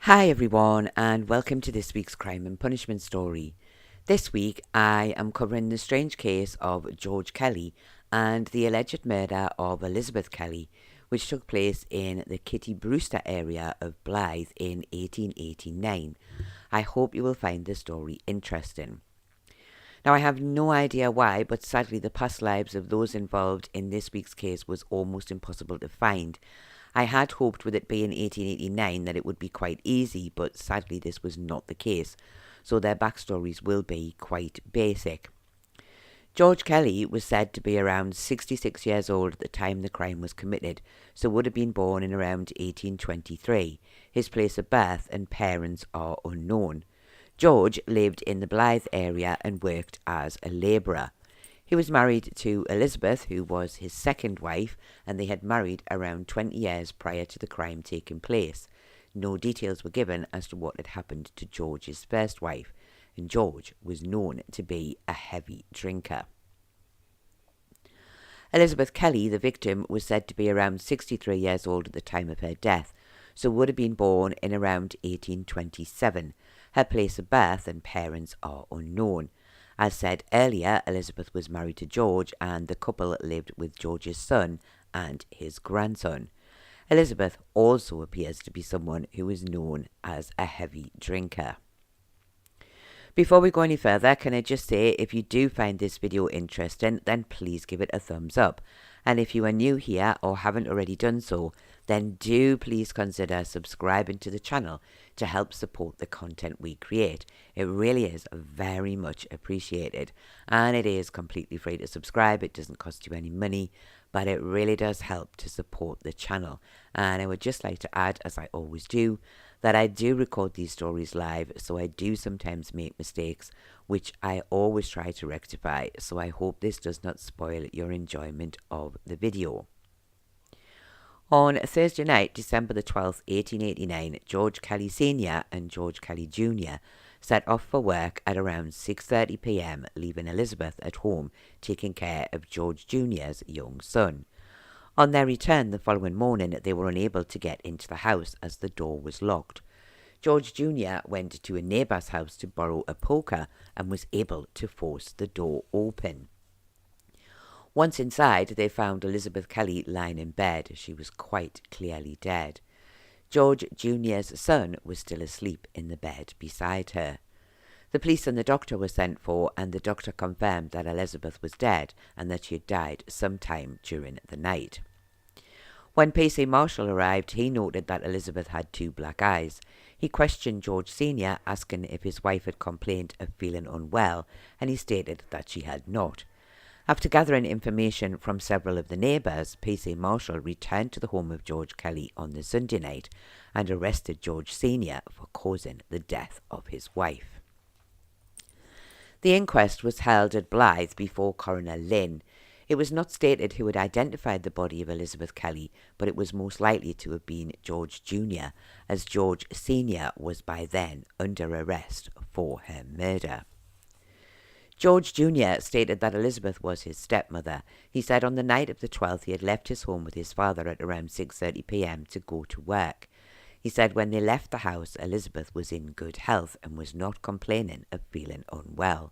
Hi everyone, and welcome to this week's Crime and Punishment story. This week I am covering the strange case of George Kelly and the alleged murder of Elizabeth Kelly, which took place in the Kitty Brewster area of Blyth in 1889. I hope you will find the story interesting. Now, I have no idea why, but sadly the past lives of those involved in this week's case was almost impossible to find. I had hoped with it being 1889 that it would be quite easy, but sadly this was not the case, so their backstories will be quite basic. George Kelly was said to be around 66 years old at the time the crime was committed, so would have been born in around 1823. His place of birth and parents are unknown. George lived in the Blyth area and worked as a labourer. He was married to Elizabeth, who was his second wife, and they had married around 20 years prior to the crime taking place. No details were given as to what had happened to George's first wife, and George was known to be a heavy drinker. Elizabeth Kelly, the victim, was said to be around 63 years old at the time of her death, so would have been born in around 1827. Her place of birth and parents are unknown. As said earlier, Elizabeth was married to George, and the couple lived with George's son and his grandson. Elizabeth also appears to be someone who is known as a heavy drinker. Before we go any further, can I just say, if you do find this video interesting, then please give it a thumbs up. And if you are new here or haven't already done so, then do please consider subscribing to the channel to help support the content we create. It really is very much appreciated, and it is completely free to subscribe. It doesn't cost you any money, but it really does help to support the channel. And I would just like to add, as I always do, that I do record these stories live, so I do sometimes make mistakes, which I always try to rectify, so I hope this does not spoil your enjoyment of the video. On Thursday night, December the 12th, 1889, George Kelly Sr. and George Kelly Jr. set off for work at around 6:30 p.m, leaving Elizabeth at home taking care of George Jr.'s young son. On their return the following morning, they were unable to get into the house as the door was locked. George Jr. went to a neighbour's house to borrow a poker and was able to force the door open. Once inside, they found Elizabeth Kelly lying in bed. She was quite clearly dead. George Jr.'s son was still asleep in the bed beside her. The police and the doctor were sent for, and the doctor confirmed that Elizabeth was dead and that she had died sometime during the night. When PC Marshall arrived, he noted that Elizabeth had two black eyes. He questioned George Sr., asking if his wife had complained of feeling unwell, and he stated that she had not. After gathering information from several of the neighbours, PC Marshall returned to the home of George Kelly on the Sunday night and arrested George Sr. for causing the death of his wife. The inquest was held at Blyth before Coroner Lynn. It was not stated who had identified the body of Elizabeth Kelly, but it was most likely to have been George Jr., as George Sr. was by then under arrest for her murder. George Jr. stated that Elizabeth was his stepmother. He said on the night of the 12th he had left his home with his father at around 6:30 p.m. to go to work. He said when they left the house, Elizabeth was in good health and was not complaining of feeling unwell.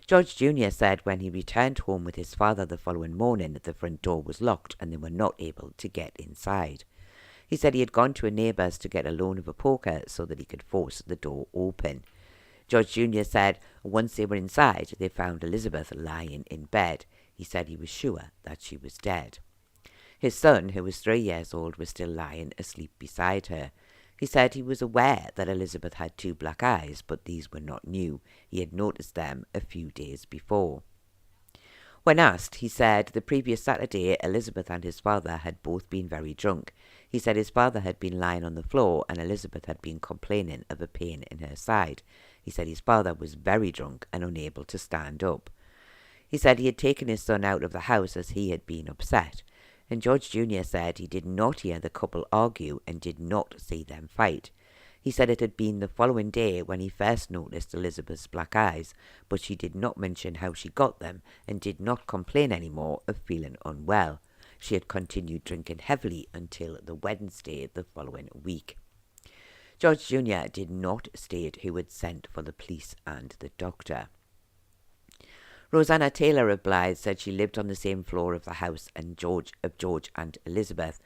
George Jr. said when he returned home with his father the following morning, the front door was locked and they were not able to get inside. He said he had gone to a neighbour's to get a loan of a poker so that he could force the door open. George Jr. said once they were inside, they found Elizabeth lying in bed. He said he was sure that she was dead. His son, who was 3 years old, was still lying asleep beside her. He said he was aware that Elizabeth had two black eyes, but these were not new. He had noticed them a few days before. When asked, he said the previous Saturday, Elizabeth and his father had both been very drunk. He said his father had been lying on the floor and Elizabeth had been complaining of a pain in her side. He said his father was very drunk and unable to stand up. He said he had taken his son out of the house as he had been upset. And George Jr. said he did not hear the couple argue and did not see them fight. He said it had been the following day when he first noticed Elizabeth's black eyes, but she did not mention how she got them and did not complain any more of feeling unwell. She had continued drinking heavily until the Wednesday the following week. George Jr. did not state who had sent for the police and the doctor. Rosanna Taylor of Blyth said she lived on the same floor of the house and George and Elizabeth.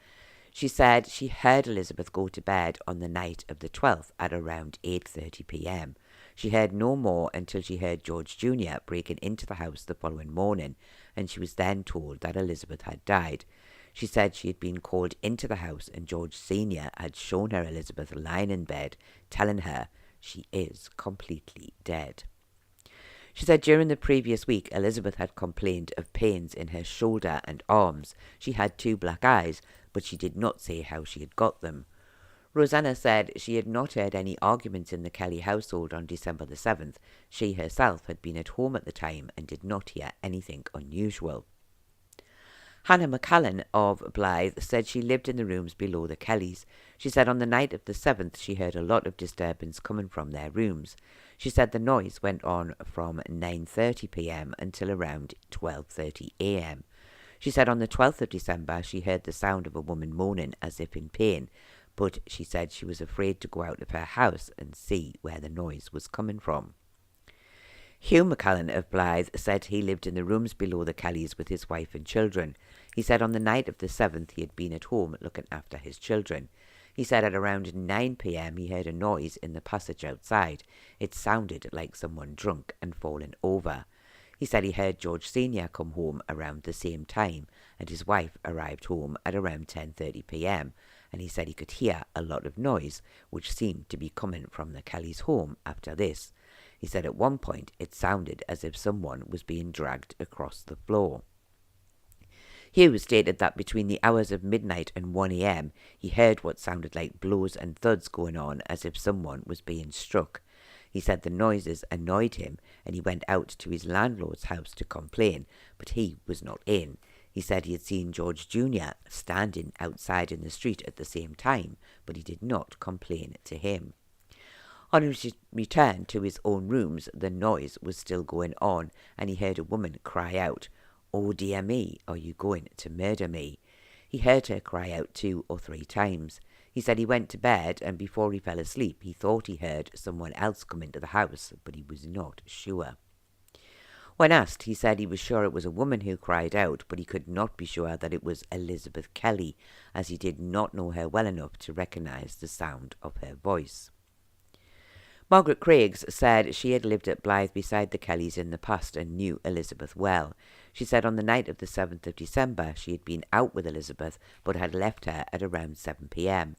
She said she heard Elizabeth go to bed on the night of the 12th at around 8:30 p.m. She heard no more until she heard George Jr. breaking into the house the following morning, and she was then told that Elizabeth had died. She said she had been called into the house and George Sr. had shown her Elizabeth lying in bed, telling her she is completely dead. She said during the previous week, Elizabeth had complained of pains in her shoulder and arms. She had 2 black eyes, but she did not say how she had got them. Rosanna said she had not heard any arguments in the Kelly household on December the 7th. She herself had been at home at the time and did not hear anything unusual. Hannah McCallan of Blyth said she lived in the rooms below the Kellys. She said on the night of the 7th she heard a lot of disturbance coming from their rooms. She said the noise went on from 9:30 p.m. until around 12:30 a.m. She said on the 12th of December she heard the sound of a woman moaning as if in pain, but she said she was afraid to go out of her house and see where the noise was coming from. Hugh McCallan of Blyth said he lived in the rooms below the Kellys with his wife and children. He said on the night of the 7th he had been at home looking after his children. He said at around 9 p.m. he heard a noise in the passage outside. It sounded like someone drunk and falling over. He said he heard George Sr. come home around the same time, and his wife arrived home at around 10:30 p.m. and he said he could hear a lot of noise, which seemed to be coming from the Kellys' home after this. He said at one point it sounded as if someone was being dragged across the floor. Hugh stated that between the hours of midnight and 1 a.m. he heard what sounded like blows and thuds going on as if someone was being struck. He said the noises annoyed him and he went out to his landlord's house to complain, but he was not in. He said he had seen George Jr. standing outside in the street at the same time, but he did not complain to him. On his return to his own rooms, the noise was still going on, and he heard a woman cry out, "Oh dear me, are you going to murder me?" He heard her cry out 2 or 3 times. He said he went to bed, and before he fell asleep, he thought he heard someone else come into the house, but he was not sure. When asked, he said he was sure it was a woman who cried out, but he could not be sure that it was Elizabeth Kelly, as he did not know her well enough to recognise the sound of her voice. Margaret Craigs said she had lived at Blyth beside the Kellys in the past and knew Elizabeth well. She said on the night of the 7th of December she had been out with Elizabeth but had left her at around 7 p.m.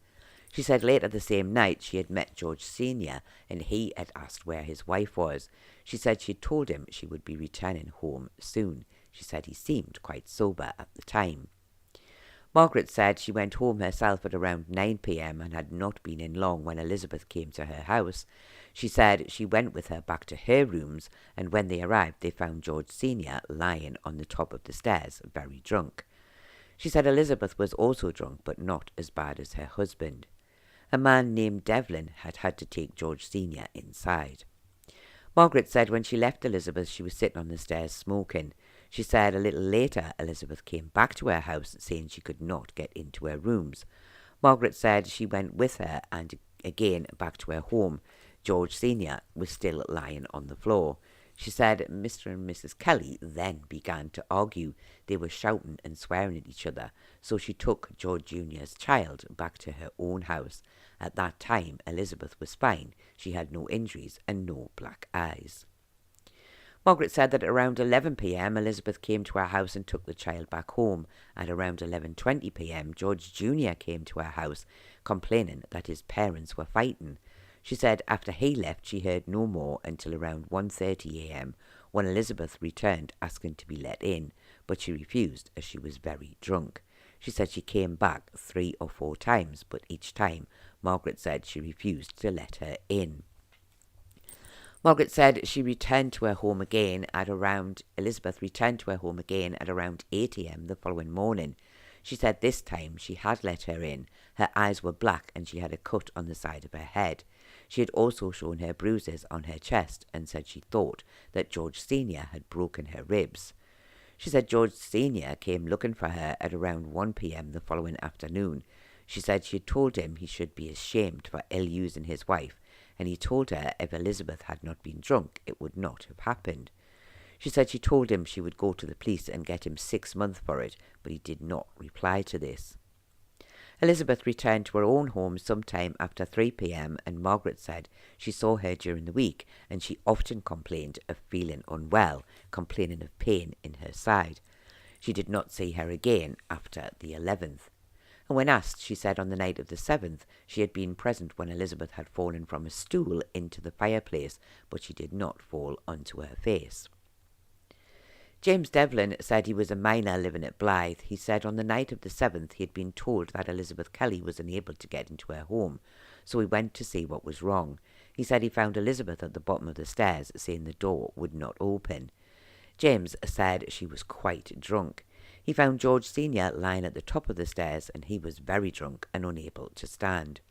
She said later the same night she had met George Sr. and he had asked where his wife was. She said she had told him she would be returning home soon. She said he seemed quite sober at the time. Margaret said she went home herself at around 9 p.m. and had not been in long when Elizabeth came to her house. She said she went with her back to her rooms, and when they arrived they found George Sr. lying on the top of the stairs, very drunk. She said Elizabeth was also drunk, but not as bad as her husband. A man named Devlin had had to take George Sr. inside. Margaret said when she left Elizabeth she was sitting on the stairs smoking. She said a little later Elizabeth came back to her house saying she could not get into her rooms. Margaret said she went with her and again back to her home. George Sr. was still lying on the floor. She said Mr. and Mrs. Kelly then began to argue. They were shouting and swearing at each other, so she took George Jr.'s child back to her own house. At that time Elizabeth was fine. She had no injuries and no black eyes. Margaret said that around 11 p.m. Elizabeth came to her house and took the child back home. At around 11:20 p.m. George Jr. came to her house complaining that his parents were fighting. She said after he left she heard no more until around 1:30 a.m. when Elizabeth returned asking to be let in, but she refused as she was very drunk. She said she came back 3 or 4 times, but each time Margaret said she refused to let her in. Margaret said Elizabeth returned to her home again at around 8 a.m. the following morning. She said this time she had let her in. Her eyes were black and she had a cut on the side of her head. She had also shown her bruises on her chest and said she thought that George Sr. had broken her ribs. She said George Sr. came looking for her at around 1 p.m. the following afternoon. She said she had told him he should be ashamed for ill-using his wife, and he told her if Elizabeth had not been drunk, it would not have happened. She said she told him she would go to the police and get him 6 months for it, but he did not reply to this. Elizabeth returned to her own home sometime after 3 p.m. and Margaret said she saw her during the week and she often complained of feeling unwell, complaining of pain in her side. She did not see her again after the 11th. And when asked, she said on the night of the 7th she had been present when Elizabeth had fallen from a stool into the fireplace, but she did not fall onto her face. James Devlin said he was a miner living at Blyth. He said on the night of the 7th he had been told that Elizabeth Kelly was unable to get into her home, so he went to see what was wrong. He said he found Elizabeth at the bottom of the stairs, saying the door would not open. James said she was quite drunk. He found George Sr. lying at the top of the stairs and he was very drunk and unable to stand.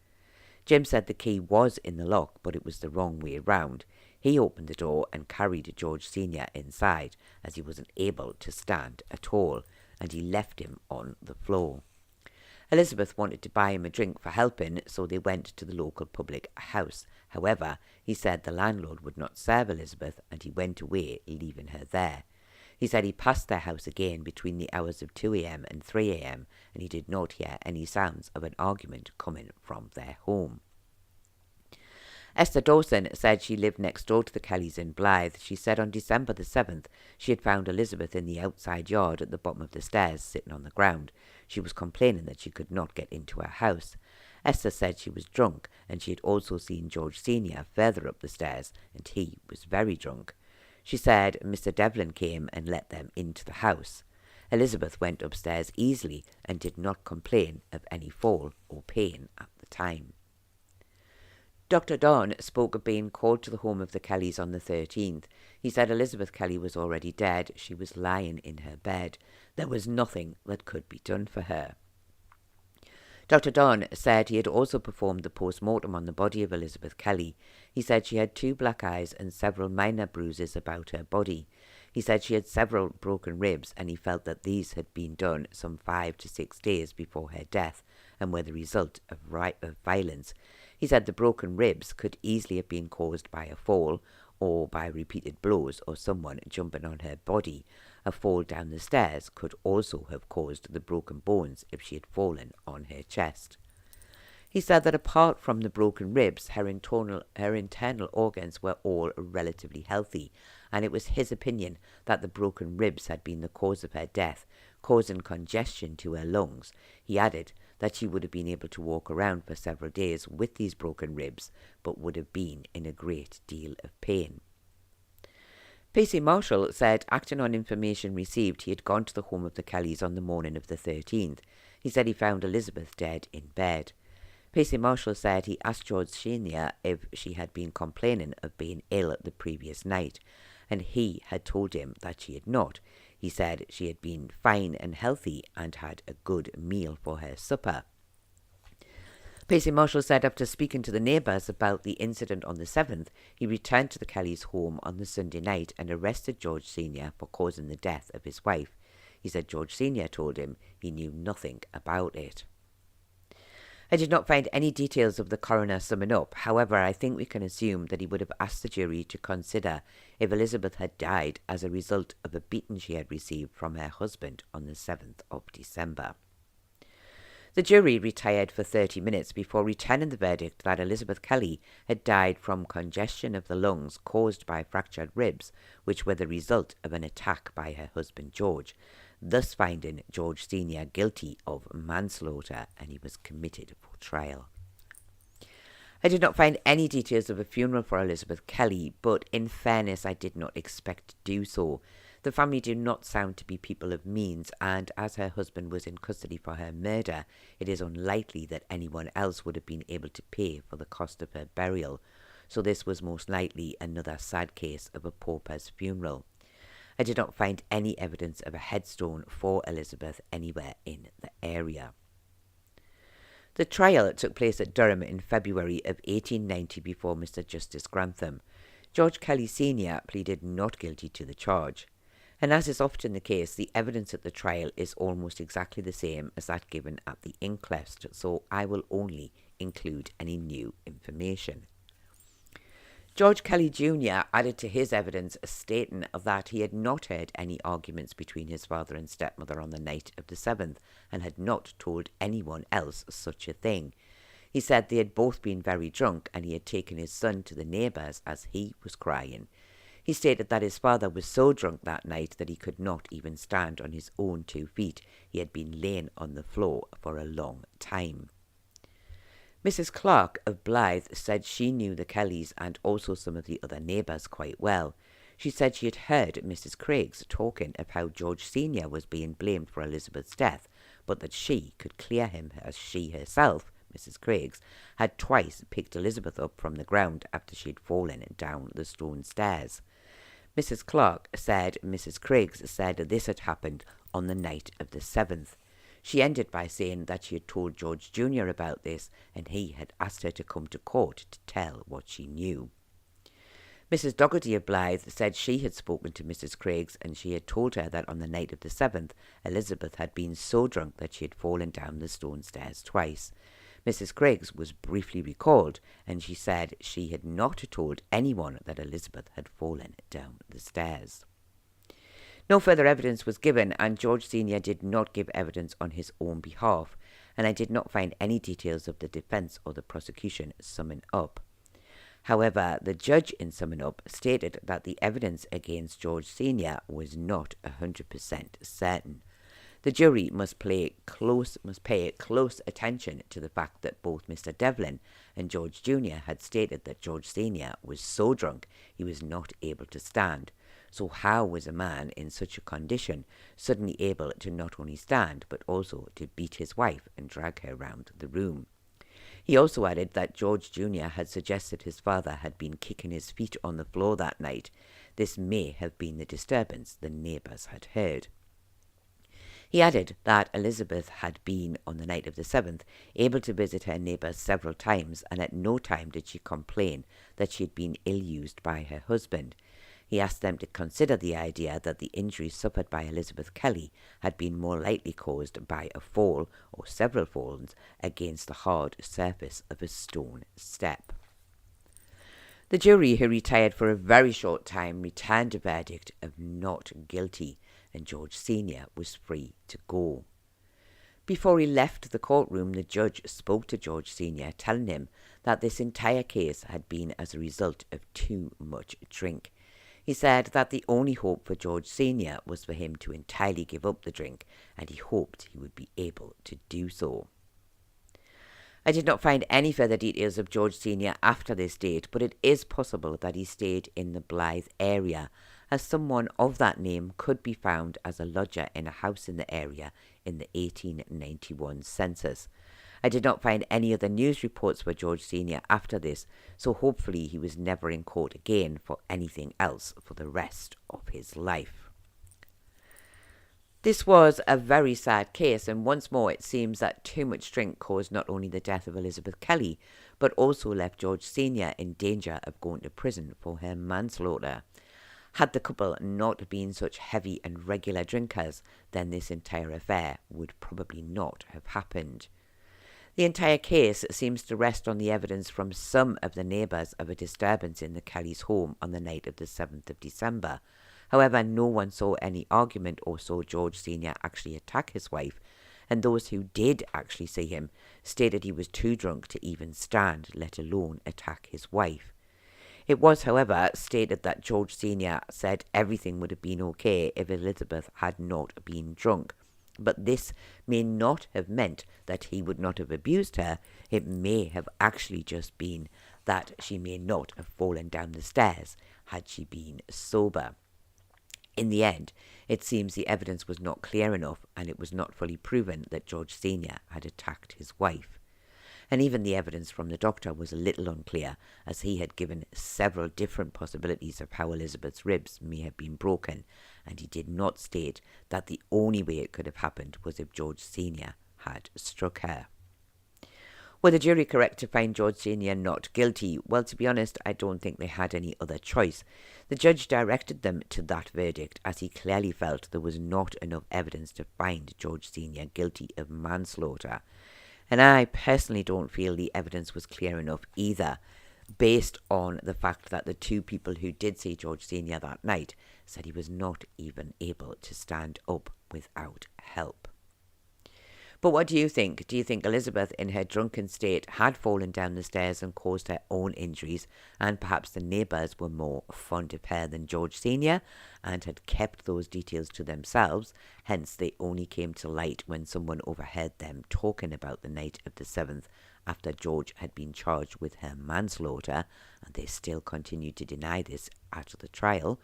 James said the key was in the lock, but it was the wrong way round. He opened the door and carried George Sr. inside, as he wasn't able to stand at all, and he left him on the floor. Elizabeth wanted to buy him a drink for helping, so they went to the local public house. However, he said the landlord would not serve Elizabeth, and he went away, leaving her there. He said he passed their house again between the hours of 2 a.m. and 3 a.m, and he did not hear any sounds of an argument coming from their home. Esther Dawson said she lived next door to the Kellys in Blyth. She said on December the 7th she had found Elizabeth in the outside yard at the bottom of the stairs, sitting on the ground. She was complaining that she could not get into her house. Esther said she was drunk, and she had also seen George Sr. further up the stairs, and he was very drunk. She said Mr. Devlin came and let them into the house. Elizabeth went upstairs easily and did not complain of any fall or pain at the time. Dr. Don spoke of being called to the home of the Kellys on the 13th. He said Elizabeth Kelly was already dead. She was lying in her bed. There was nothing that could be done for her. Dr. Don said he had also performed the post-mortem on the body of Elizabeth Kelly. He said she had 2 black eyes and several minor bruises about her body. He said she had several broken ribs, and he felt that these had been done some 5 to 6 days before her death and were the result of violence. He said the broken ribs could easily have been caused by a fall or by repeated blows or someone jumping on her body. A fall down the stairs could also have caused the broken bones if she had fallen on her chest. He said that apart from the broken ribs, her internal organs were all relatively healthy, and it was his opinion that the broken ribs had been the cause of her death, causing congestion to her lungs. He added that she would have been able to walk around for several days with these broken ribs, but would have been in a great deal of pain. P.C. Marshall said, acting on information received, he had gone to the home of the Kellys on the morning of the 13th. He said he found Elizabeth dead in bed. P.C. Marshall said he asked George Sr. if she had been complaining of being ill the previous night, and he had told him that she had not. He said she had been fine and healthy and had a good meal for her supper. P.C. Marshall said after speaking to the neighbours about the incident on the 7th, he returned to the Kellys' home on the Sunday night and arrested George Sr. for causing the death of his wife. He said George Sr. told him he knew nothing about it. I did not find any details of the coroner summing up. However, I think we can assume that he would have asked the jury to consider if Elizabeth had died as a result of a beating she had received from her husband on the 7th of December. The jury retired for 30 minutes before returning the verdict that Elizabeth Kelly had died from congestion of the lungs caused by fractured ribs, which were the result of an attack by her husband George, thus finding George Sr. guilty of manslaughter, and he was committed for trial. I did not find any details of a funeral for Elizabeth Kelly, but in fairness I did not expect to do so. The family do not sound to be people of means, and as her husband was in custody for her murder, it is unlikely that anyone else would have been able to pay for the cost of her burial, so this was most likely another sad case of a pauper's funeral. I did not find any evidence of a headstone for Elizabeth anywhere in the area. The trial took place at Durham in February of 1890 before Mr. Justice Grantham. George Kelly Sr. pleaded not guilty to the charge. And as is often the case, the evidence at the trial is almost exactly the same as that given at the inquest, so I will only include any new information. George Kelly Jr. added to his evidence stating that he had not heard any arguments between his father and stepmother on the night of the 7th and had not told anyone else such a thing. He said they had both been very drunk and he had taken his son to the neighbours as he was crying. He stated that his father was so drunk that night that he could not even stand on his own 2 feet. He had been laying on the floor for a long time. Mrs. Clark of Blyth said she knew the Kellys and also some of the other neighbours quite well. She said she had heard Mrs. Craigs talking of how George Sr. was being blamed for Elizabeth's death, but that she could clear him as she herself, Mrs. Craigs, had twice picked Elizabeth up from the ground after she had fallen down the stone stairs. Mrs. Clark said Mrs. Craigs said this had happened on the night of the 7th. She ended by saying that she had told George Jr. about this and he had asked her to come to court to tell what she knew. Mrs. Dougherty of Blyth said she had spoken to Mrs. Craigs and she had told her that on the night of the 7th, Elizabeth had been so drunk that she had fallen down the stone stairs twice. Mrs. Craigs was briefly recalled and she said she had not told anyone that Elizabeth had fallen down the stairs. No further evidence was given and George Sr. did not give evidence on his own behalf, and I did not find any details of the defence or the prosecution summing up. However, the judge in summing up stated that the evidence against George Sr. was not 100% certain. The jury must pay close attention to the fact that both Mr. Devlin and George Jr. had stated that George Sr. was so drunk he was not able to stand. So how was a man in such a condition suddenly able to not only stand but also to beat his wife and drag her round the room? He also added that George Jr. had suggested his father had been kicking his feet on the floor that night. This may have been the disturbance the neighbours had heard. He added that Elizabeth had been, on the night of the 7th, able to visit her neighbours several times and at no time did she complain that she had been ill-used by her husband. He asked them to consider the idea that the injuries suffered by Elizabeth Kelly had been more likely caused by a fall or several falls against the hard surface of a stone step. The jury, who retired for a very short time, returned a verdict of not guilty, and George Sr. was free to go. Before he left the courtroom, the judge spoke to George Sr., telling him that this entire case had been as a result of too much drink. He said that the only hope for George Sr. was for him to entirely give up the drink, and he hoped he would be able to do so. I did not find any further details of George Sr. after this date, but it is possible that he stayed in the Blyth area, as someone of that name could be found as a lodger in a house in the area in the 1891 census. I did not find any other news reports for George Sr. after this, so hopefully he was never in court again for anything else for the rest of his life. This was a very sad case, and once more it seems that too much drink caused not only the death of Elizabeth Kelly, but also left George Sr. in danger of going to prison for her manslaughter. Had the couple not been such heavy and regular drinkers, then this entire affair would probably not have happened. The entire case seems to rest on the evidence from some of the neighbours of a disturbance in the Kellys' home on the night of the 7th of December. However, no one saw any argument or saw George Sr. actually attack his wife, and those who did actually see him stated he was too drunk to even stand, let alone attack his wife. It was, however, stated that George Sr. said everything would have been okay if Elizabeth had not been drunk. But this may not have meant that he would not have abused her. It may have actually just been that she may not have fallen down the stairs had she been sober. In the end, it seems the evidence was not clear enough and it was not fully proven that George Sr. had attacked his wife. And even the evidence from the doctor was a little unclear, as he had given several different possibilities of how Elizabeth's ribs may have been broken, and he did not state that the only way it could have happened was if George Sr. had struck her. Were the jury correct to find George Sr. not guilty? Well, to be honest, I don't think they had any other choice. The judge directed them to that verdict as he clearly felt there was not enough evidence to find George Sr. guilty of manslaughter. And I personally don't feel the evidence was clear enough either, based on the fact that the two people who did see George Sr. that night said he was not even able to stand up without help. But what do you think? Do you think Elizabeth, in her drunken state, had fallen down the stairs and caused her own injuries, and perhaps the neighbours were more fond of her than George Sr. and had kept those details to themselves, hence they only came to light when someone overheard them talking about the night of the 7th after George had been charged with her manslaughter, and they still continued to deny this after the trial?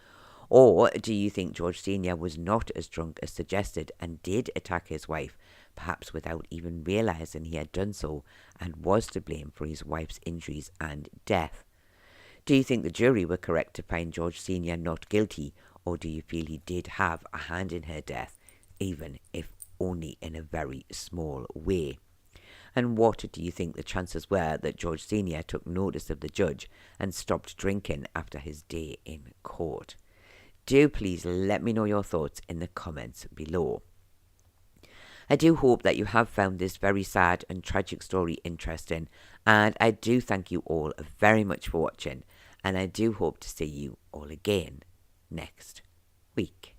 Or do you think George Sr. was not as drunk as suggested and did attack his wife, perhaps without even realising he had done so, and was to blame for his wife's injuries and death? Do you think the jury were correct to find George Sr. not guilty, or do you feel he did have a hand in her death, even if only in a very small way? And what do you think the chances were that George Sr. took notice of the judge and stopped drinking after his day in court? Do please let me know your thoughts in the comments below. I do hope that you have found this very sad and tragic story interesting, and I do thank you all very much for watching, and I do hope to see you all again next week.